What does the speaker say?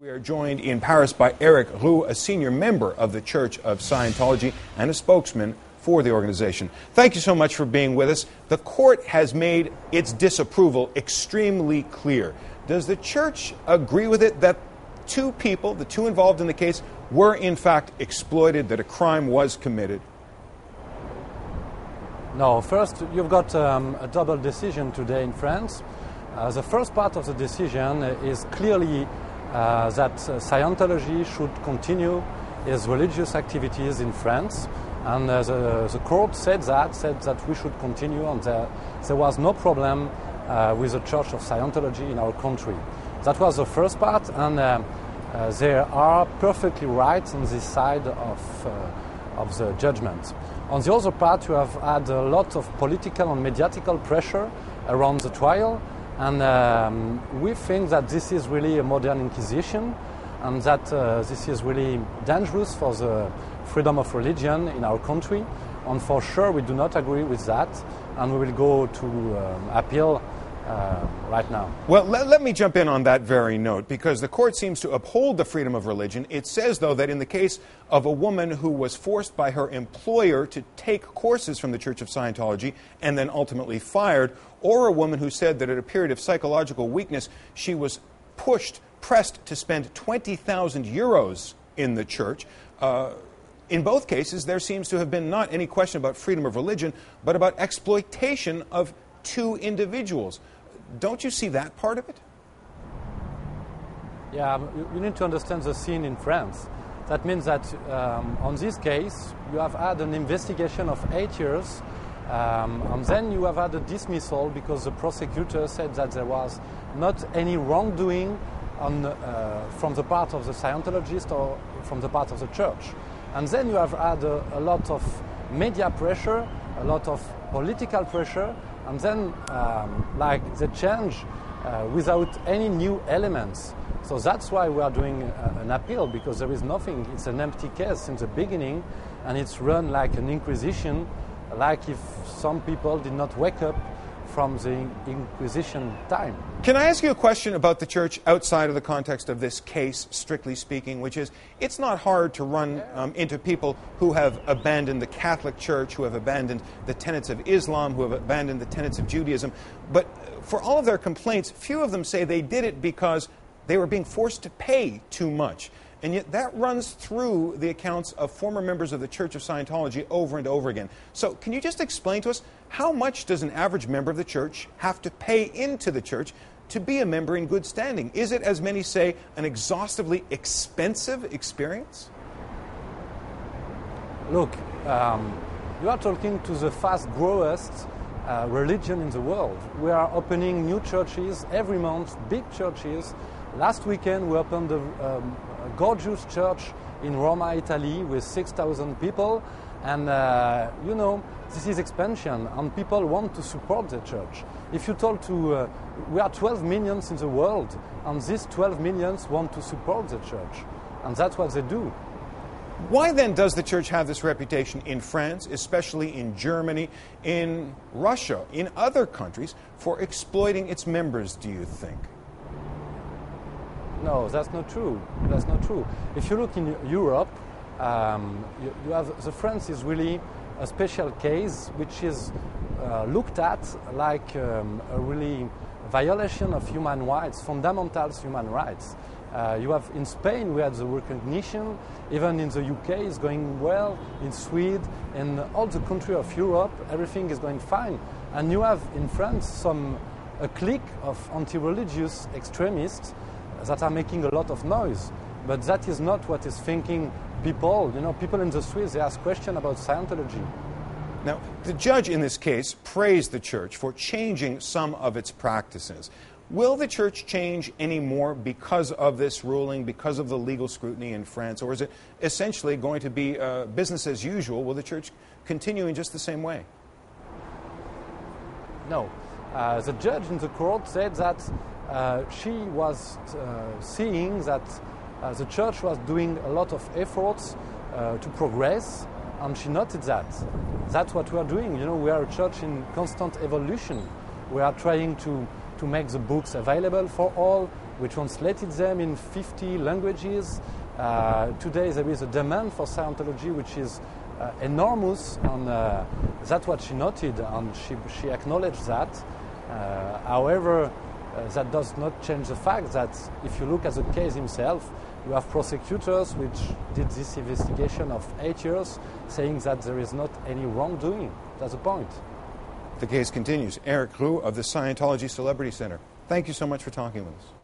We are joined in Paris by Eric Roux, a senior member of the Church of Scientology and a spokesman for the organization. Thank you so much for being with us. The court has made its disapproval extremely clear. Does the church agree with it that two people, the two involved in the case, were in fact exploited, that a crime was committed? No, first you've got a double decision today in France. The first part of the decision is clearly that Scientology should continue its religious activities in France, and the court said that we should continue, and there was no problem with the Church of Scientology in our country. That was the first part, and they are perfectly right on this side of the judgment. On the other part, you have had a lot of political and mediatical pressure around the trial, and we think that this is really a modern Inquisition, and that this is really dangerous for the freedom of religion in our country. And for sure, we do not agree with that, and we will go to appeal right now. Well, let me jump in on that very note, because the court seems to uphold the freedom of religion. It says, though, that in the case of a woman who was forced by her employer to take courses from the Church of Scientology and then ultimately fired, or a woman who said that at a period of psychological weakness she was pressed to spend 20,000 euros in the church. In both cases, there seems to have been not any question about freedom of religion, but about exploitation of two individuals. Don't you see that part of it? Yeah, you need to understand the scene in France. That means that on this case, you have had an investigation of 8 years, and then you have had a dismissal because the prosecutor said that there was not any wrongdoing from the part of the Scientologist or from the part of the church. And then you have had a lot of media pressure, a lot of political pressure, and then they change without any new elements. So that's why we are doing an appeal, because there is nothing. It's an empty case since the beginning, and it's run like an Inquisition, like if some people did not wake up from the Inquisition time. Can I ask you a question about the church outside of the context of this case, strictly speaking, which is, it's not hard to run into people who have abandoned the Catholic Church, who have abandoned the tenets of Islam, who have abandoned the tenets of Judaism, but for all of their complaints, few of them say they did it because they were being forced to pay too much. And yet that runs through the accounts of former members of the Church of Scientology over and over again. So can you just explain to us, how much does an average member of the church have to pay into the church to be a member in good standing? Is it, as many say, an exhaustively expensive experience? Look, you are talking to the fast-growest religion in the world. We are opening new churches every month, big churches. Last weekend we opened a gorgeous church in Roma, Italy, with 6,000 people. And, this is expansion, and people want to support the church. If you told we are 12 millions in the world, and these 12 millions want to support the church. And that's what they do. Why then does the church have this reputation in France, especially in Germany, in Russia, in other countries, for exploiting its members, do you think? No, that's not true. That's not true. If you look in Europe, you have the France is really a special case, which is looked at like a really violation of human rights, fundamental human rights. You have in Spain, we had the recognition. Even in the UK, it's going well. In Sweden, in all the countries of Europe, everything is going fine. And you have in France a clique of anti-religious extremists that are making a lot of noise. But that is not what is thinking people. People in the streets, they ask questions about Scientology. Now, the judge in this case praised the church for changing some of its practices. Will the church change any more because of this ruling, because of the legal scrutiny in France, or is it essentially going to be business as usual? Will the church continue in just the same way? No. The judge in the court said that she was seeing that the church was doing a lot of efforts to progress, and she noted that. That's what we are doing. We are a church in constant evolution. We are trying to make the books available for all. We translated them in 50 languages. Today there is a demand for Scientology which is enormous, and that's what she noted, and she acknowledged that. However, that does not change the fact that if you look at the case himself, you have prosecutors which did this investigation of 8 years saying that there is not any wrongdoing. That's the point. The case continues. Eric Roux of the Scientology Celebrity Center. Thank you so much for talking with us.